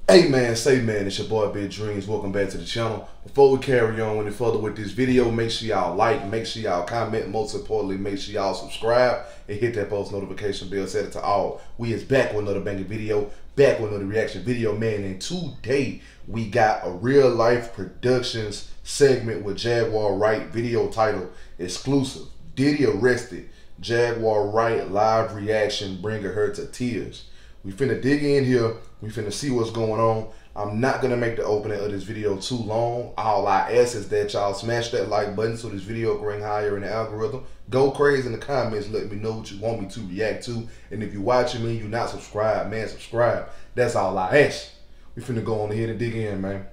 Hey man, say man, it's your boy Big Dreams. Welcome back to the channel. Before we carry on any further with this video, make sure y'all like, make sure y'all comment, and most importantly, make sure y'all subscribe and hit that post notification bell, set it to all. We is back with another banging video, back with another reaction video, man. And today we got a real life productions segment with Jaguar Wright, video title exclusive. Diddy arrested, Jaguar Wright live reaction bringing her to tears. We finna dig in here. We finna see what's going on. I'm not gonna make the opening of this video too long. All I ask is that y'all smash that like button so this video can rank higher in the algorithm. Go crazy in the comments. Let me know what you want me to react to. And if you're watching me, you're not subscribed, man, subscribe. That's all I ask. We finna go on ahead and dig in, man.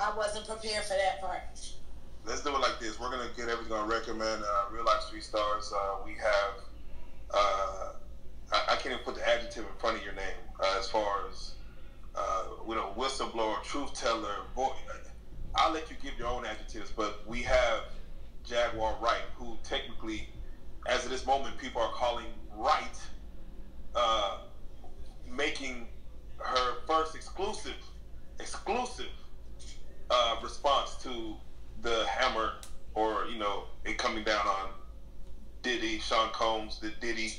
I wasn't prepared for that part. Let's do it like this. We're gonna get everything on record, man. Real life street stars. We have. I can't even put the adjective in front of your name. As far as whistleblower, truth teller. I'll let you give your own adjectives, but we have Jaguar Wright, who technically, as of this moment, people are calling Wright, making her first exclusive response to the hammer, or it coming down on Diddy, Sean Combs, the Diddy,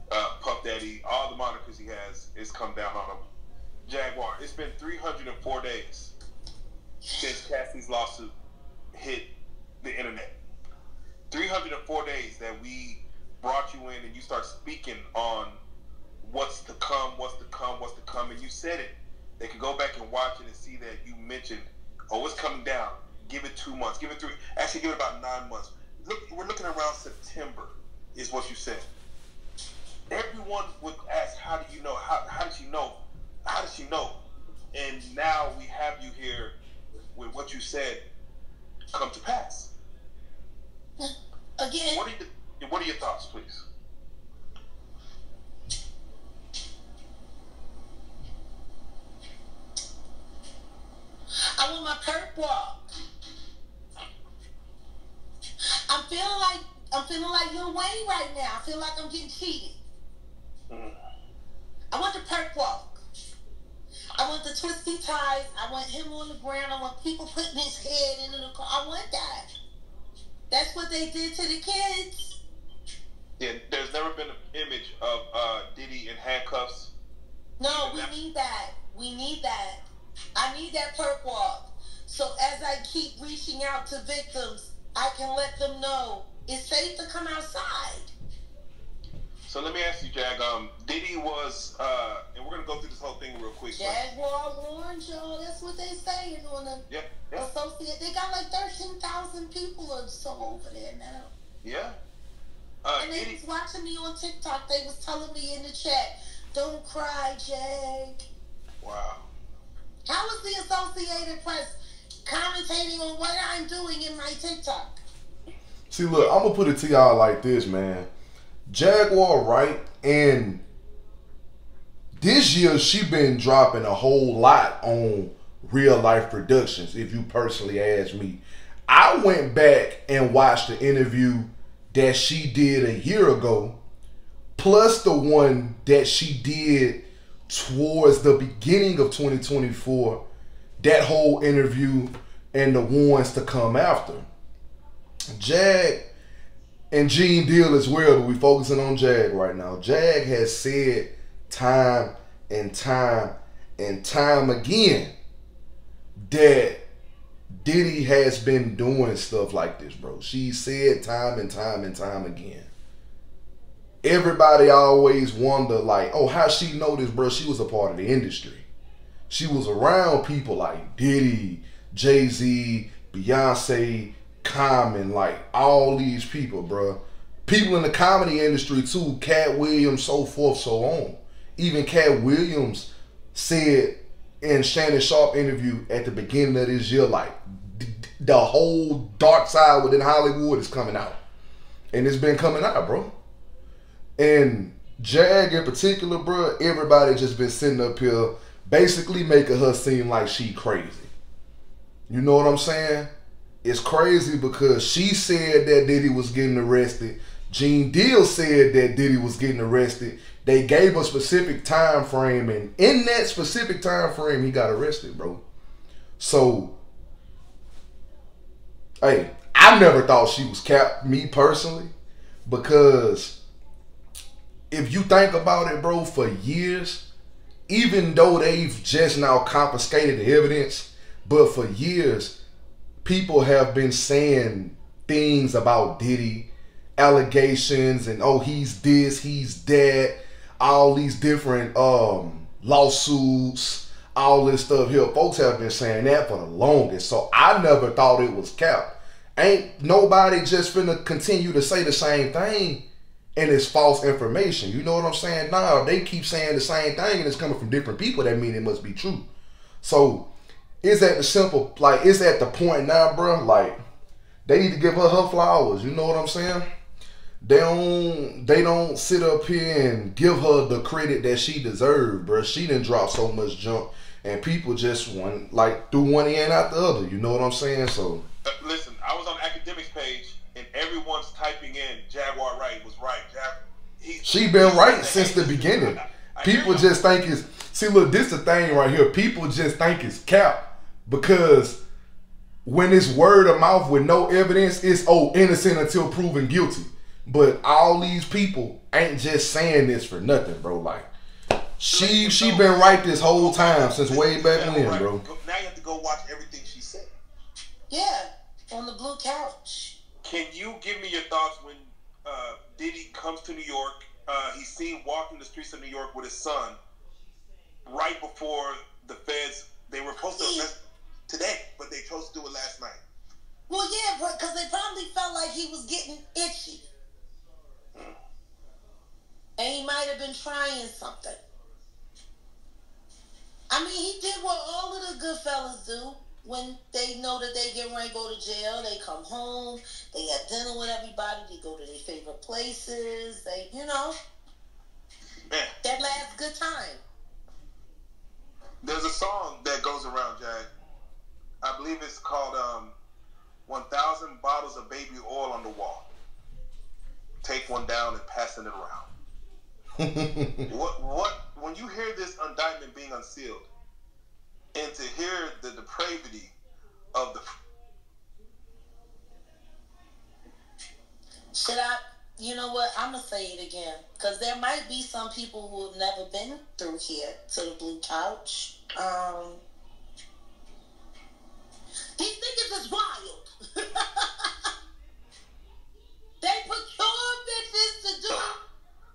Puff Daddy, all the monikers he has is come down on him. Jaguar, it's been 304 days since Cassie's lawsuit hit the internet. 304 days that we brought you in and you start speaking on what's to come, and you said it. They can go back and watch it and see that you mentioned, oh, it's coming down. Give it 2 months. Give it 3. Actually, give it about 9 months. Look, we're looking around September, is what you said. Everyone would ask, how do you know? How did she know? How did she know? And now we have you here with what you said come to pass. Again. What are your thoughts, please? I want my perk walk. I'm feeling like Lil Wayne right now. I feel like I'm getting cheated. I want the perk walk. I want the twisty ties. I want him on the ground. I want people putting his head into the car. I want that. That's what they did to the kids. Yeah, there's never been an image of Diddy in handcuffs. No, we need that. We need that. I need that perk walk. So as I keep reaching out to victims, I can let them know it's safe to come outside. So let me ask you, Jag. Diddy was, and we're gonna go through this whole thing real quick. Jaguar warned y'all. That's what they saying on the associate. They got like 13,000 people or so over there now. Yeah. And they was watching me on TikTok. They was telling me in the chat, "Don't cry, Jag." Wow. How is the Associated Press commentating on what I'm doing in my TikTok? See, look, I'm gonna put it to y'all like this, man. Jaguar Wright, and this year she been dropping a whole lot on real life productions, if you personally ask me. I went back and watched the interview that she did a year ago, plus the one that she did towards the beginning of 2024, that whole interview and the ones to come after. Jag and Gene Deal as well, but we focusing on Jag right now. Jag has said time and time again that Diddy has been doing stuff like this, bro. She said time and time again. Everybody always wonder, like, oh, how she know this, bro? She was a part of the industry. She was around people like Diddy, Jay-Z, Beyonce, Common, like all these people, bro. People in the comedy industry too, Cat Williams, so forth, so on. Even Cat Williams said in Shannon Sharp interview at the beginning of this year, like, the whole dark side within Hollywood is coming out. And it's been coming out, bro. And Jag in particular, bro, everybody just been sitting up here basically making her seem like she crazy. You know what I'm saying? It's crazy because she said that Diddy was getting arrested. Gene Deal said that Diddy was getting arrested. They gave a specific time frame, and in that specific time frame, he got arrested, bro. So, hey, I never thought she was capped, me personally, because if you think about it, bro, for years, even though they've just now confiscated the evidence, but for years, people have been saying things about Diddy, allegations, and oh, he's this, he's that, all these different lawsuits, all this stuff here. Folks have been saying that for the longest, so I never thought it was capped. Ain't nobody just finna continue to say the same thing and it's false information. You know what I'm saying? Nah, they keep saying the same thing and it's coming from different people. That mean it must be true. So it's at the point now, bro. Like, they need to give her flowers. You know what I'm saying? They don't sit up here and give her the credit that she deserved, bro. She done dropped so much junk, and people just threw one in out the other. You know what I'm saying? So listen, I was on the academics page, and everyone's typing in Jaguar Wright was right. She been right since the beginning. People just think it's... See, look, this the thing right here. People just think it's cap because when it's word of mouth with no evidence, it's innocent until proven guilty. But all these people ain't just saying this for nothing, bro. Like, she been right this whole time since way back when, bro. Now you have to go watch everything she said. Yeah, on the blue couch. Can you give me your thoughts when Diddy comes to New York? He's seen walking the streets of New York with his son right before the feds. They were supposed to arrest today, but they chose to do it last night. Well, yeah, because they probably felt like he was getting itchy. And he might have been trying something. I mean, he did what all of the good fellas do when they know that they get ready to go to jail. They come home, they have dinner with everybody, they go to their favorite places, that last good time. There's a song that goes around, Jag. I believe it's called 1,000 Bottles of Baby Oil on the Wall. Take one down and passing it around. When you hear this indictment being unsealed, and to hear the depravity of the... Should I... You know what? I'm going to say it again. Because there might be some people who have never been through here to the blue couch. These niggas is wild. They procure bitches to do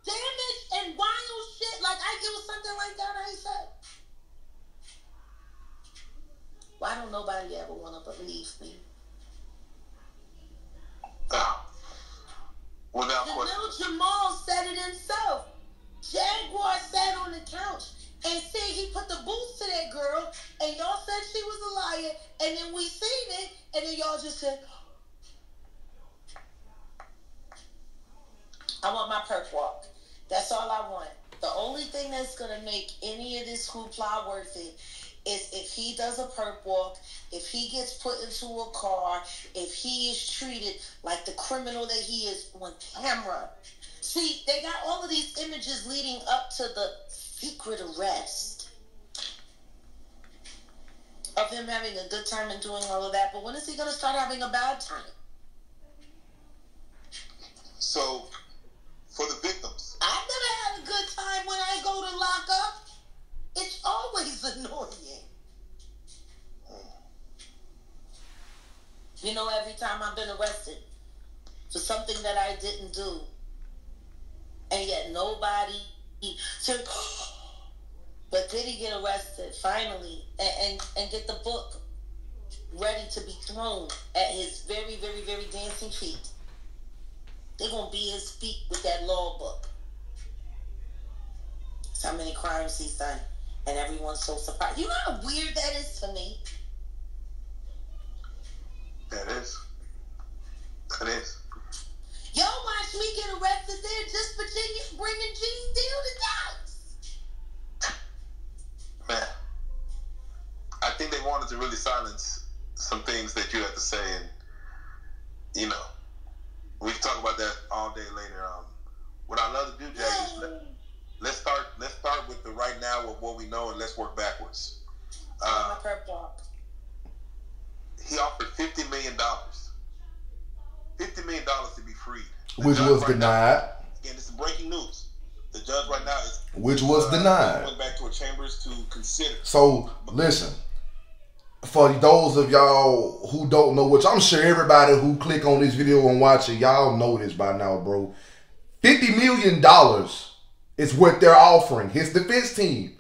damage and wild shit. Like, I give something like that, I said. Why don't nobody ever want to believe me? Without question. Lil Jamal said it himself. Jaguar sat on the couch and said he put the boots to that girl, and y'all said she was a liar, and then we seen it, and then y'all just said, I want my perk walk. That's all I want. The only thing that's going to make any of this hoopla worth it is if he does a perk walk, if he gets put into a car, if he is treated like the criminal that he is on camera. See, they got all of these images leading up to the secret arrest of him having a good time and doing all of that. But when is he going to start having a bad time? So, for the victims. I've never had a good time when I go to lock up. It's always annoying. You know, every time I've been arrested for something that I didn't do, and yet nobody said, but did he get arrested finally and get the book ready to be thrown at his very, very, very dancing feet? They're going to be his feet with that law book. That's how many crimes he's done. And everyone's so surprised. You know how weird that is to me? That is. Y'all watch me get arrested there just for bringing Gene really silence some things that you have to say, and you know, we can talk about that all day later. What I love to do, Jay, is let's start with the right now with what we know, and let's work backwards. He offered $50 million. $50 million to be freed. Which was denied. Again, this is breaking news. The judge right now is... Which was denied. Went back to a chambers to consider. So, listen. For those of y'all who don't know, which I'm sure everybody who click on this video and watch it, y'all know this by now, bro. $50 million is what they're offering his defense team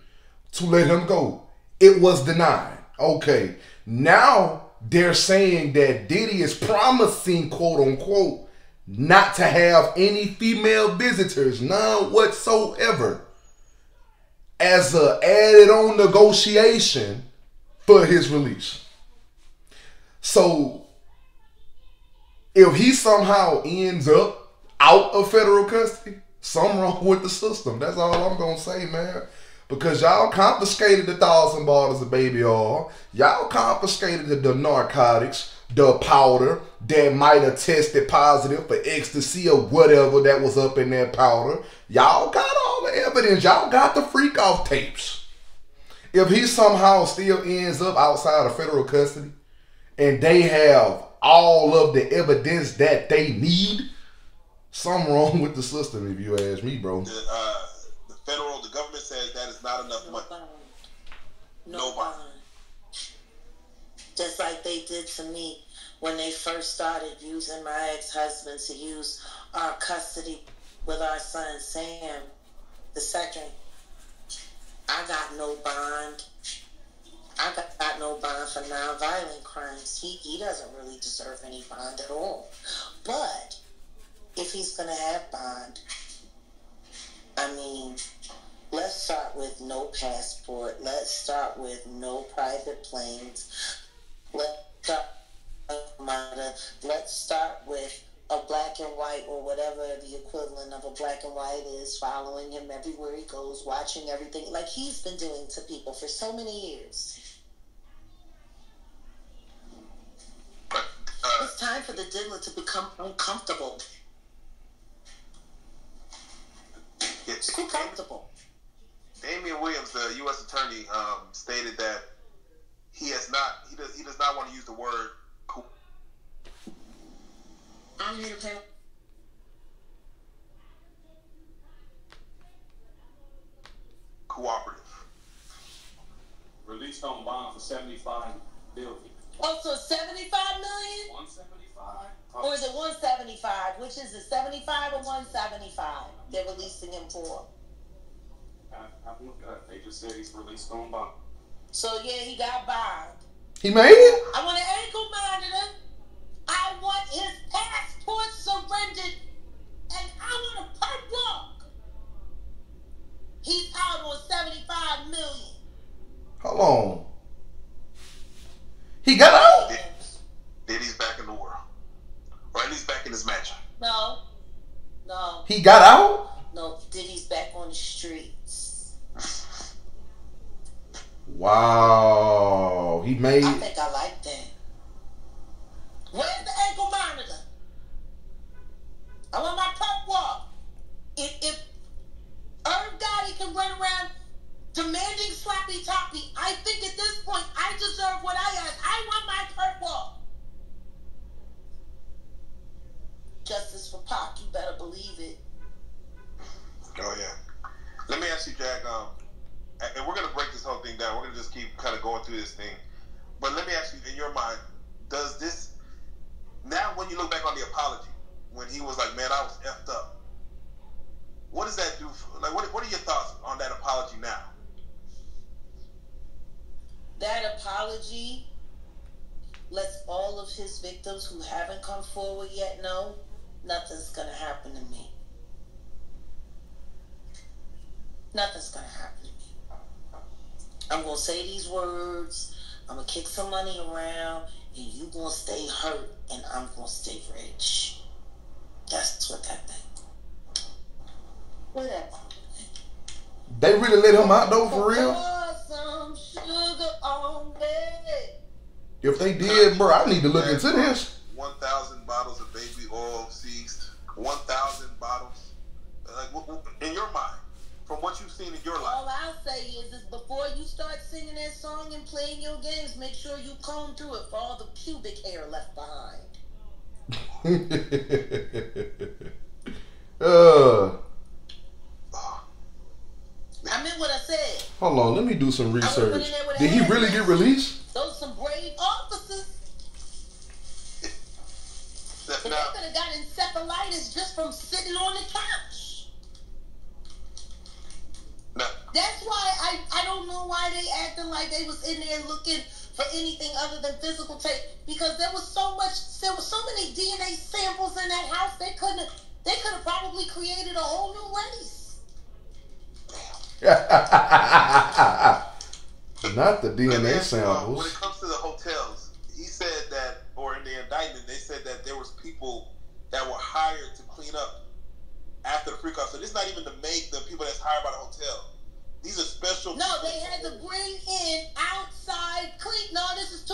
to let him go. It was denied. Okay. Now they're saying that Diddy is promising, quote unquote, not to have any female visitors, none whatsoever, as a added on negotiation for his release. So if he somehow ends up out of federal custody, something wrong with the system. That's all I'm gonna say, man. Because y'all confiscated the 1,000 bottles of baby oil. Y'all confiscated the narcotics, the powder that might have tested positive for ecstasy or whatever that was up in that powder. Y'all got all the evidence. Y'all got the freak off tapes. If he somehow still ends up outside of federal custody and they have all of the evidence that they need, something wrong with the system, if you ask me, bro. The government says that is not enough money. No bond. Just like they did to me when they first started using my ex-husband to use our custody with our son Sam the second. I got no bond. I got no bond for non-violent crimes. He doesn't really deserve any bond at all. But if he's gonna have bond, I mean, let's start with no passport. Let's start with no private planes. Let's start with a black and white, or whatever the equivalent of a black and white is, following him everywhere he goes, watching everything like he's been doing to people for so many years. It's time for the diddler to become uncomfortable. It's too comfortable. Damian Williams, the U.S. attorney, stated that he does not want to use the word I'm here to pay. cooperative. Released on bond for $75 billion. Oh, so $75 million? 175. Or is it 175? Which is it, 75 or 175? They're releasing him for. I've looked at it. They just said he's released on bond. So yeah, he got bond. He made it? I want an ankle monitor. I want his passport surrendered, and I want a perp walk. He's out on $75 million. Hold on. He got out? Diddy's back in the world, or at least back in his mansion. No. He got out? No, Diddy's back on the streets. Wow. He made. I think I like that. Where's the ankle monitor? I want my perp walk. If Irv Gotti can run around demanding sloppy toppy, I think at this point I deserve what I ask. I want my perp walk. Justice for Pac, you better believe it. Oh yeah. Let me ask you, Jack. And we're gonna break this whole thing down. We're gonna just keep kind of going through this thing. But let me ask you, in your mind, does this now, when you look back on the apology, when he was like, "Man, I was effed up," what does that do? Like, what are your thoughts on that apology now? That apology lets all of his victims who haven't come forward yet know nothing's gonna happen to me. Nothing's gonna happen to me. I'm gonna say these words, I'm gonna kick some money around, and you gonna stay hurt, and I'm gonna stay rich. That's what that thing. Whatever. They really let him out though, for real? Pour some sugar on me. If they did, bro, I need to look into this. 1,000 bottles of baby oil seized. 1,000 bottles. In your mind, from what you've seen in your life. All I'll say is before you start singing that song and playing your games, make sure you comb through it for all the pubic hair left behind. I meant what I said. Hold on, let me do some research. Did he really get released? Those some brave officers. They could have got encephalitis just from sitting on the couch. No. That's why I don't know why they acting like they was in there looking for anything other than physical tape, because there was so many DNA samples in that house. They could have probably created a whole new race. Not the DNA samples. When it comes to the hotels, he said that, or in the indictment, they said that there was people that were hired to clean up after the freak-off. So this is not even the people that's hired by the hotel. These are special. No, they had to bring in outside clean. No, this is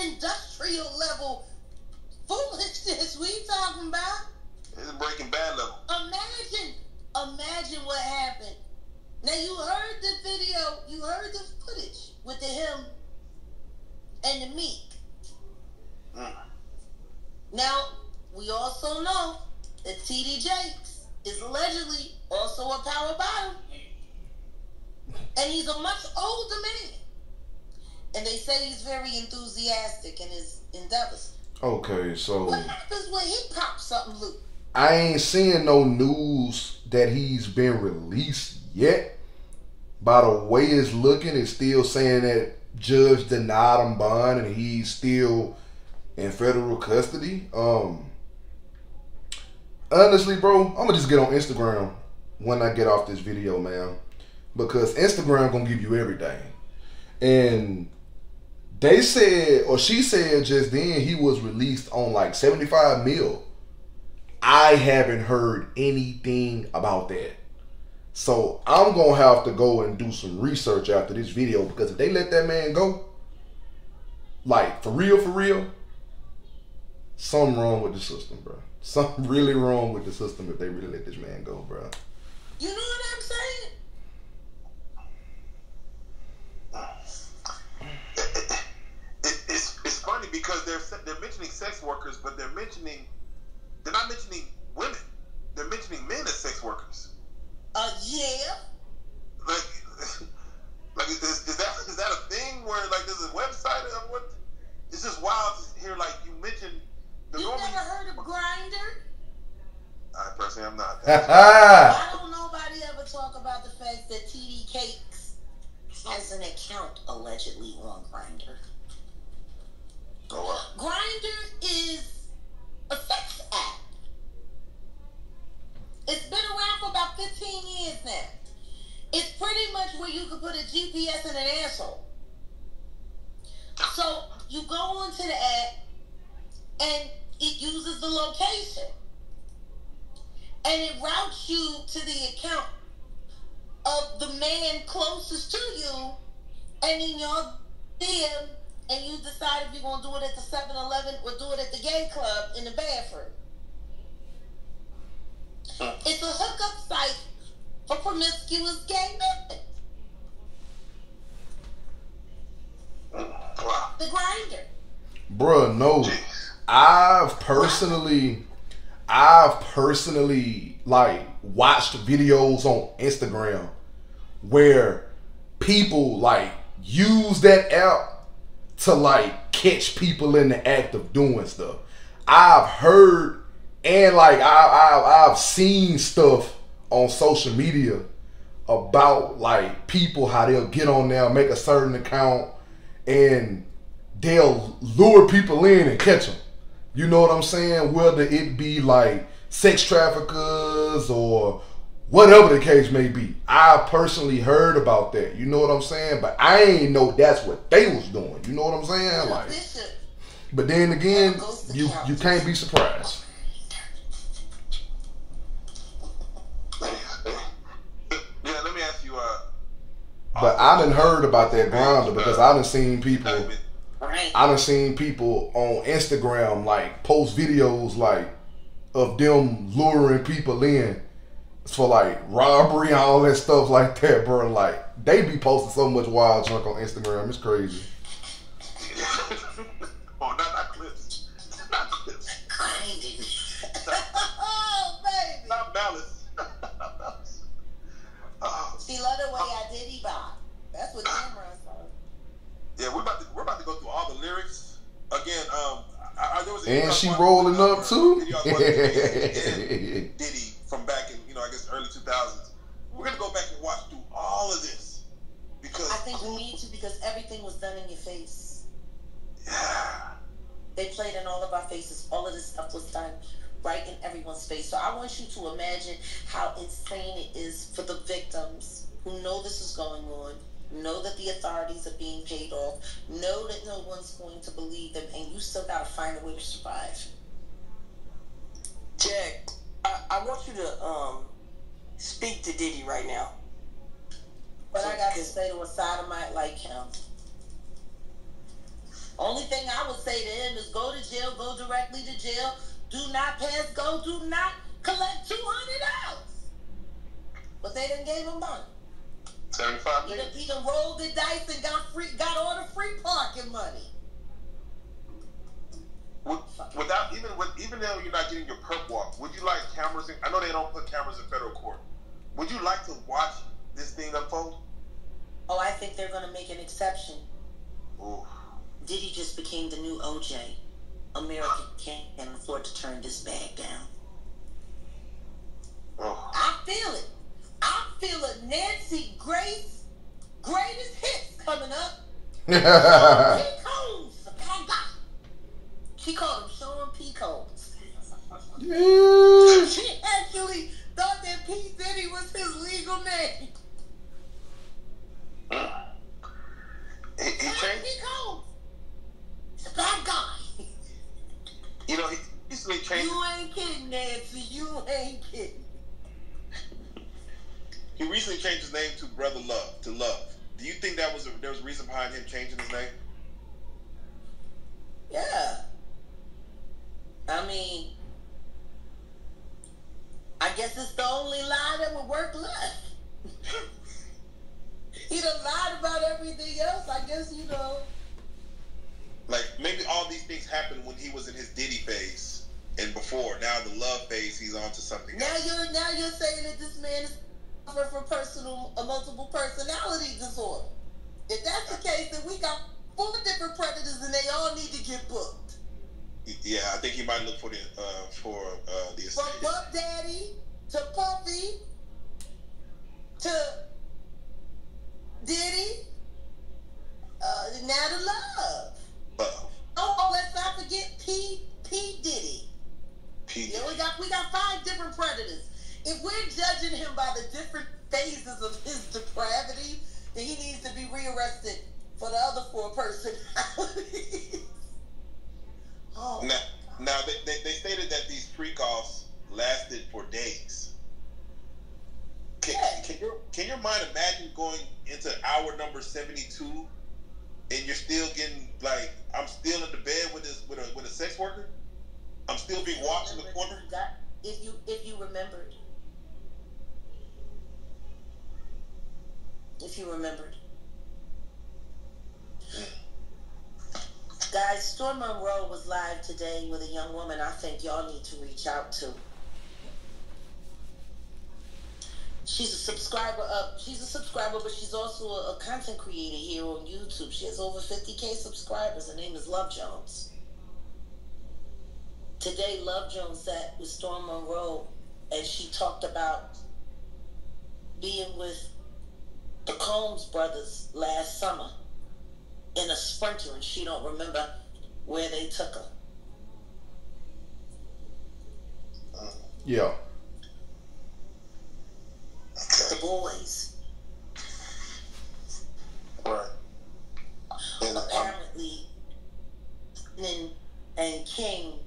industrial level foolishness. We talking about? This is Breaking Bad level. Imagine what happened. Now you heard the video, you heard the footage with him and the meat. Now we also know that T.D. Jakes is allegedly also a power bottom. And he's a much older man. And they say he's very enthusiastic in his endeavors. Okay, so what happens when he pops something loose? I ain't seeing no news that he's been released yet. By the way it's looking, it's still saying that judge denied him bond and he's still in federal custody. Honestly, bro, I'm gonna just get on Instagram when I get off this video, man. Because Instagram gonna give you everything. And they said, or she said just then, he was released on like 75 mil. I haven't heard anything about that. So I'm gonna have to go and do some research after this video, because if they let that man go, like for real, something wrong with the system, bro. Something really wrong with the system if they really let this man go, bro. You know what I'm saying? It's funny because they're mentioning sex workers, but they're not mentioning women. They're mentioning men as sex workers. Yeah. Like is that a thing where like there's a website of what? It's just wild to hear like you mentioned. You never heard of Grindr? I personally am not. I don't know nobody ever talk about the fact that T.D. Cakes has an account allegedly on Grindr. Oh, wow. Grindr is a sex app. It's been around for about 15 years now. It's pretty much where you can put a GPS in an asshole. So you go onto the app and it uses the location. And it routes you to the account of the man closest to you, and then you're DM, and you decide if you're going to do it at the 7-Eleven or do it at the gay club in the bathroom. It's a hookup site for promiscuous gay men. Wow. The Grindr. Bruh, no. I've personally like watched videos on Instagram where people like use that app to like catch people in the act of doing stuff. I've heard and like I've seen stuff on social media about like people, how they'll get on there, make a certain account, and they'll lure people in and catch them. You know what I'm saying? Whether it be like sex traffickers or whatever the case may be. I personally heard about that. You know what I'm saying? But I ain't know that's what they was doing. You know what I'm saying? Like, but then again, you can't be surprised. Yeah, let me ask you. But I done heard about that Grindr because I done seen people Right. I done seen people on Instagram like post videos like of them luring people in for like robbery and all that stuff like that, bro. Like they be posting so much wild junk on Instagram. It's crazy. Oh, not clips. Not clips. Grinding. Oh, baby. Not malice. Oh. She love the way I Diddy bop. That's what Cameron said. Yeah, we're about to go through all the lyrics again. There was And she rolling up too. Diddy from back in I guess early 2000s. We're gonna go back and watch through all of this because I think we need to because everything was done in your face. Yeah. They played in all of our faces. All of this stuff was done right in everyone's face. So I want you to imagine how insane it is for the victims who know this is going on, know that the authorities are being paid off, know that no one's going to believe them, and you still got to find a way to survive. Jack, I want you to speak to Diddy right now. What I got to say to a sodomite like him? Only thing I would say to him is go to jail, go directly to jail, do not pass go, do not collect $200. But they done gave him money. 75 million. He done rolled the dice and got all the free parking money. Even though you're not getting your perp walk, would you like cameras? I know they don't put cameras in federal court. Would you like to watch this thing unfold? Oh, I think they're gonna make an exception. Ooh. Diddy just became the new OJ. America can't afford to turn this bag down. Oh. I feel it. I feel it. Nancy Grace, greatest hits coming up. P. Combs, bad guy. She called him Sean P. Combs. Yeah. She actually thought that P. Diddy was his legal name. He Sean P. Combs. He's a bad guy. He recently changed. You ain't kidding, Nancy. You ain't kidding. He recently changed his name to Brother Love to Love. Do you think there was a reason behind him changing his name? Yeah. I mean, I guess it's the only lie that would work left. He done lied about everything else. I guess, Like, maybe all these things happened when he was in his Diddy phase and before. Now the love phase, he's on to something else. Now you're saying that this man is suffering from multiple personality disorder. If that's the case, then we got 4 different predators and they all need to get booked. Yeah, I think he might look for the estate. From Buck Daddy to Puffy to Diddy, now to Love. Oh, let's not forget P. Diddy. Yeah, we got 5 different predators. If we're judging him by the different phases of his depravity, then he needs to be rearrested for the other 4 personalities. Oh. Now they stated that these freak-offs lasted for days. Can your mind imagine going into hour number 72 and you're still getting like I'm still in the bed with a sex worker? I'm still being watched in the corner. If you remembered. If you remembered. Guys, Storm Monroe was live today with a young woman I think y'all need to reach out to. She's a subscriber, but she's also a content creator here on YouTube. She has over 50K subscribers. Her name is Love Jones. Today, Love Jones sat with Storm Monroe, and she talked about being with the Combs brothers last summer in a Sprinter, and she don't remember where they took her. Yeah. The boys. Right. And apparently, and King,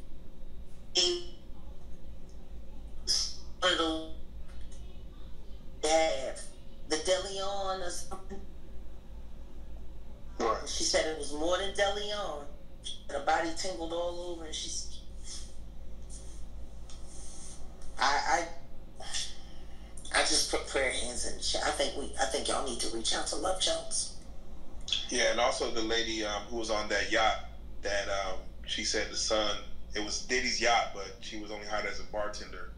have the DeLeon or something. Right. She said it was more than DeLeon. Her body tingled all over, and she's. I just put prayer hands in the chat. I think y'all need to reach out to Love Jones. Yeah, and also the lady who was on that yacht that she said the son, it was Diddy's yacht, but she was only hired as a bartender,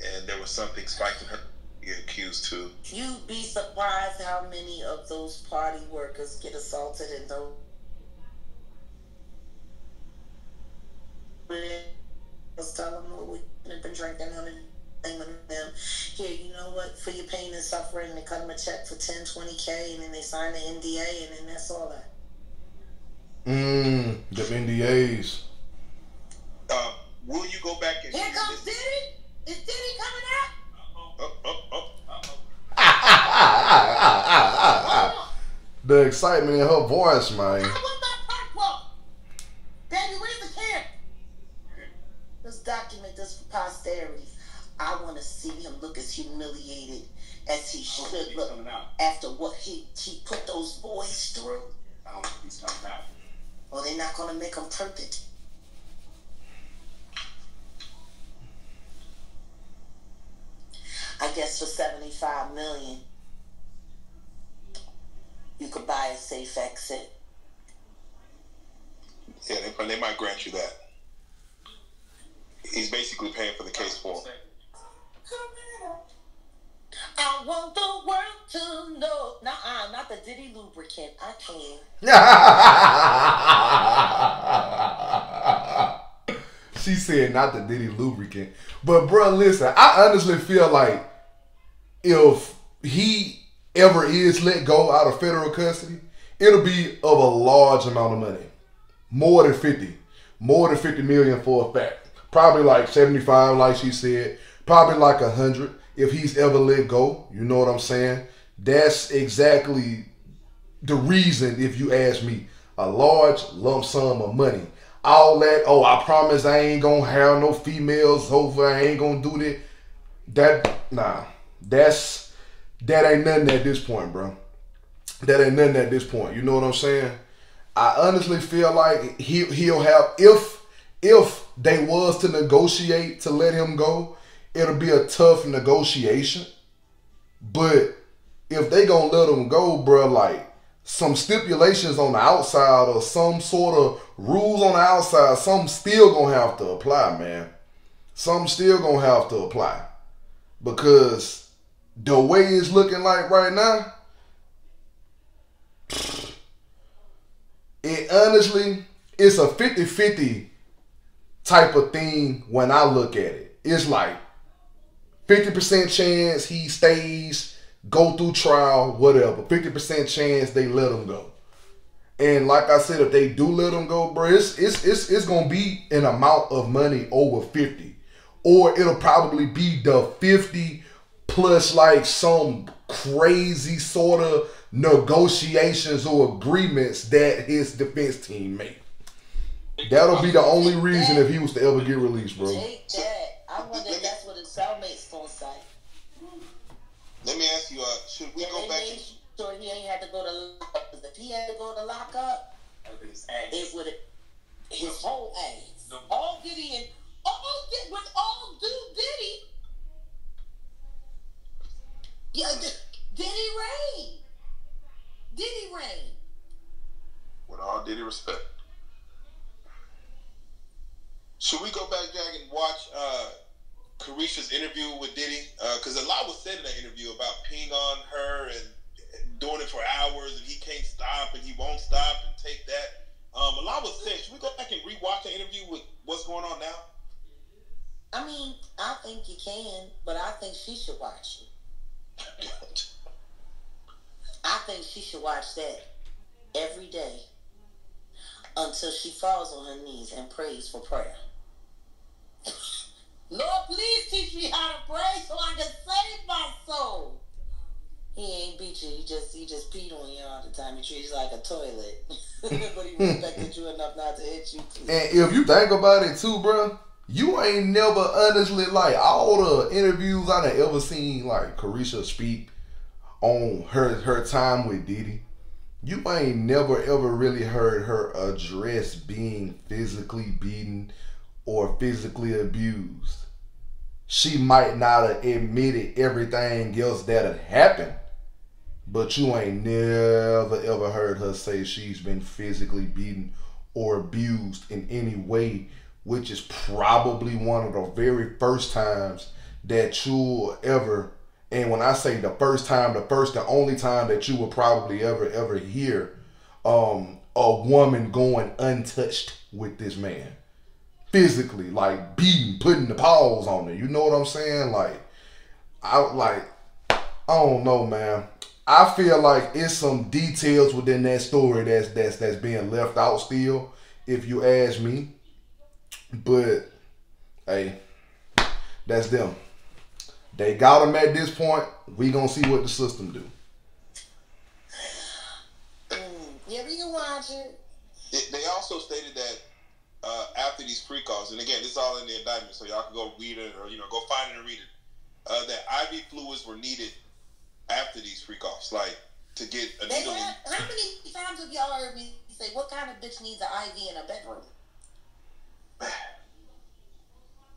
and there was something spiked in her to get accused too. You'd be surprised how many of those party workers get assaulted in those. I was telling them we've been drinking on it. Them here, you know what, for your pain and suffering, they cut them a check for 10, 20K, and then they sign the NDA, and then that's all that. The NDAs. Will you go back and Here comes Diddy? Is Diddy coming out? The excitement in her voice, man. I want my popcorn. Baby, where's the camera? Let's document this for posterity. I want to see him look as humiliated as he should look after what he put those boys through. I don't think he's coming out. Well, they're not going to make him perfect. I guess for $75 million, you could buy a safe exit. Yeah, they might grant you that. He's basically paying for the case for him. I want the world to know. Nuh-uh, not the Diddy lubricant. I can. She said not the Diddy lubricant. But bro, listen, I honestly feel like if he ever is let go out of federal custody, it'll be of a large amount of money. More than 50. More than 50 million for a fact. Probably like 75, like she said. Probably like 100 if he's ever let go. You know what I'm saying? That's exactly the reason, if you ask me. A large lump sum of money. All that, oh, I promise I ain't gonna have no females over. I ain't gonna do that. That ain't nothing at this point, bro. That ain't nothing at this point. You know what I'm saying? I honestly feel like he'll have, if they was to negotiate to let him go, it'll be a tough negotiation. But if they gonna let him go, bro, like some stipulations on the outside or some sort of rules on the outside, some still gonna have to apply, man. Some still gonna have to apply. Because the way it's looking like right now, it honestly, it's a 50-50 type of thing when I look at it. It's like 50% chance he stays, go through trial, whatever. 50% chance they let him go. And like I said, if they do let him go, bro, it's gonna be an amount of money over 50. Or it'll probably be the 50 plus like some crazy sort of negotiations or agreements that his defense team made. That'll be the only reason if he was to ever get released, bro. Take that. I wonder if that's what his cellmate's gonna say. Let me ask you, should we go back and... Sure he ain't had to go to lockup. Because if he had to go to lockup, it would have his whole ass. All Diddy and all due Diddy. Yeah, Diddy Rain. Diddy Rain. With all Diddy respect. Should we go back, Jack, and watch Carisha's interview with Diddy? Because a lot was said in that interview about peeing on her and doing it for hours, and he can't stop, and he won't stop, and take that. A lot was said. Should we go back and rewatch the interview with what's going on now? I mean, I think you can, but I think she should watch it. I think she should watch that every day until she falls on her knees and prays for prayer. Lord, please teach me how to pray so I can save my soul. He ain't beat you. He just peed on you all the time. He treats you like a toilet. But he respected you enough not to hit you too. And if you think about it too, bro, you ain't never honestly, like, all the interviews I done ever seen, like, Carisha speak on her time with Diddy. You ain't never ever really heard her address being physically beaten or physically abused. She might not have admitted everything else that had happened, but you ain't never ever heard her say she's been physically beaten or abused in any way, which is probably one of the very first times that you'll ever, and when I say the first time, the only time that you will probably ever hear a woman going untouched with this man. Physically, like beating, putting the paws on her. You know what I'm saying? I don't know, man. I feel like it's some details within that story that's being left out still, if you ask me. But hey, that's them. They got him at this point. We gonna see what the system do. Yeah, we can watch it. They also stated that after these freak-offs, and again, this is all in the indictment, so y'all can go read it or go find it and read it. That IV fluids were needed after these freak-offs, like to get a needle. How many times have y'all heard me say, "What kind of bitch needs an IV in a bedroom"?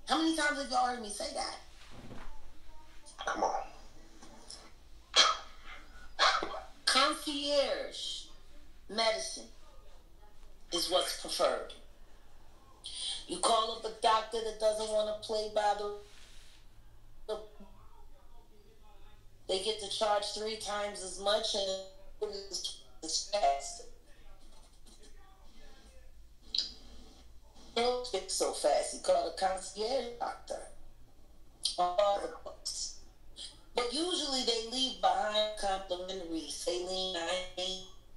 How many times have y'all heard me say that? Come on. Concierge medicine is what's preferred. You call up a doctor that doesn't want to play by the they get to charge 3 times as much and it's fast. Don't fix so fast. You call a concierge doctor. All the books. But usually they leave behind complimentary saline,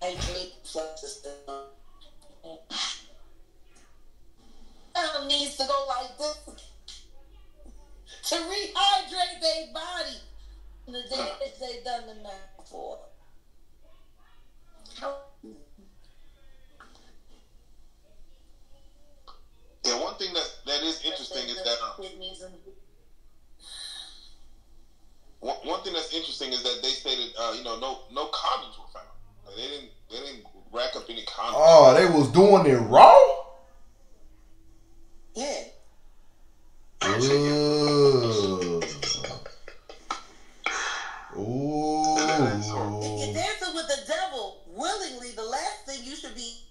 hydrate, fluxes. Needs to go like this to rehydrate their body the damage they done the night before. Yeah, one thing that is interesting is that one thing that's interesting is that they stated no condoms were found. Like, they didn't rack up any condoms. Oh, they was doing it raw? Yeah. Ooh. If you're dancing with the devil willingly, the last thing you should be.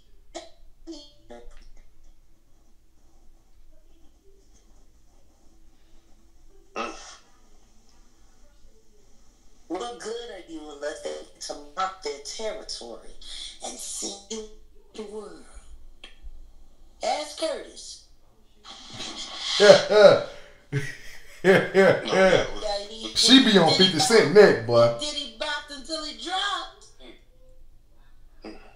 What good are you unless they to mark their territory and see the world? Ask Curtis. She be on 50 Cent neck, boy. Diddy bopped until he dropped.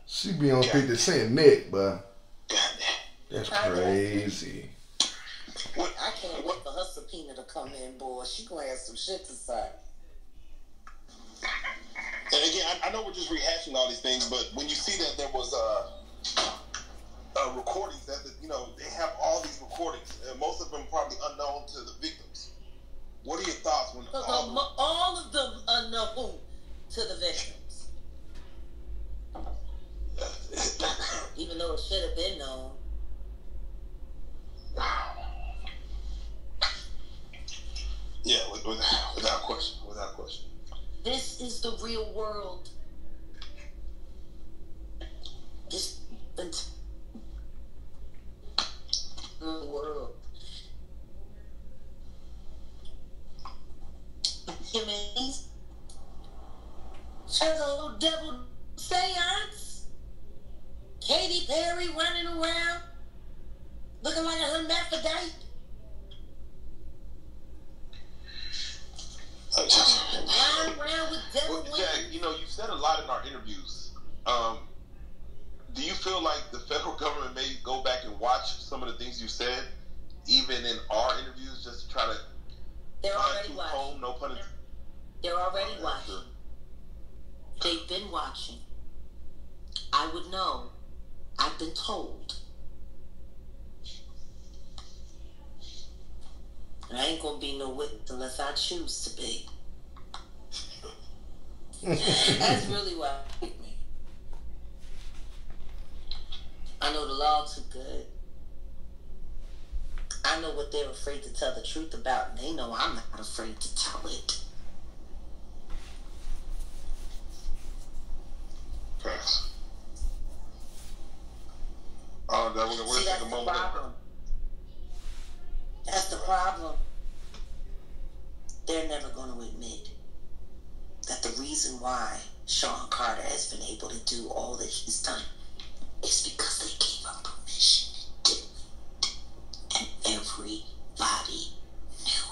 She be on 50 Cent neck, boy. That's crazy. I can't wait for her subpoena to come in, boy. She gonna have some shit to say. And again, I know we're just rehashing all these things, but when you see that there was recordings that they have all these recordings, and most of them probably unknown to the victims. What are your thoughts when all of them unknown to the victims, even though it should have been known? Yeah, without question, without question. This is the real world. This real world. Jimmy's little devil seance. Katy Perry running around looking like a hermaphrodite. Well, Jack, you said a lot in our interviews. Do you feel like the federal government may go back and watch some of the things you said, even in our interviews, just to try to They're already watching. Home, no pun intended. They're already watching. They've been watching. I would know. I've been told. I ain't gonna be no witness unless I choose to be. That's really what I think, man. I know the law too good. I know what they're afraid to tell the truth about, and they know I'm not afraid to tell it. Pass. We're gonna See, take that's a the moment. problem. That's the problem. They're never going to admit that the reason why Sean Carter has been able to do all that he's done is because they gave him permission to do it. And everybody knew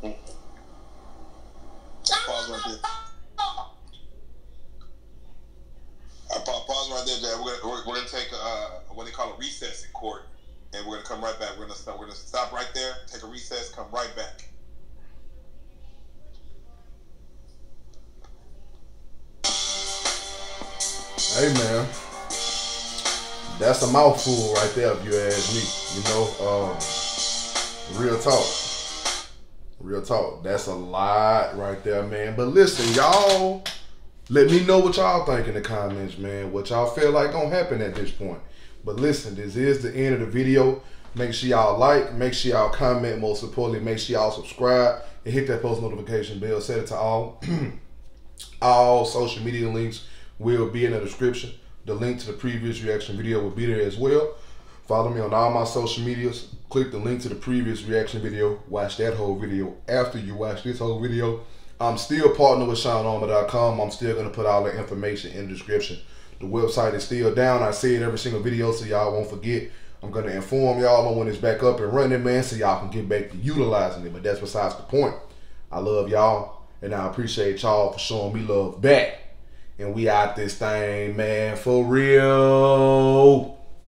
it. Pause right there. Pause right there, Jack. We're gonna take what they call a recess in court, and we're gonna come right back. We're gonna stop right there, take a recess, come right back. Hey man, that's a mouthful right there if you ask me. You know, real talk. Real talk. That's a lot right there, man. But listen, y'all, let me know what y'all think in the comments, man. What y'all feel like gonna happen at this point. But listen, this is the end of the video. Make sure y'all like, make sure y'all comment, most importantly, make sure y'all subscribe and hit that post notification bell. Set it to all. All social media links will be in the description. The link to the previous reaction video will be there as well. Follow me on all my social medias. Click the link to the previous reaction video. Watch that whole video after you watch this whole video. I'm still partnered with SeanArmour.com. I'm still going to put all the information in the description. The website is still down. I say it every single video so y'all won't forget. I'm going to inform y'all on when it's back up and running, man, so y'all can get back to utilizing it. But that's besides the point. I love y'all, and I appreciate y'all for showing me love back. And we out this thing, man, for real.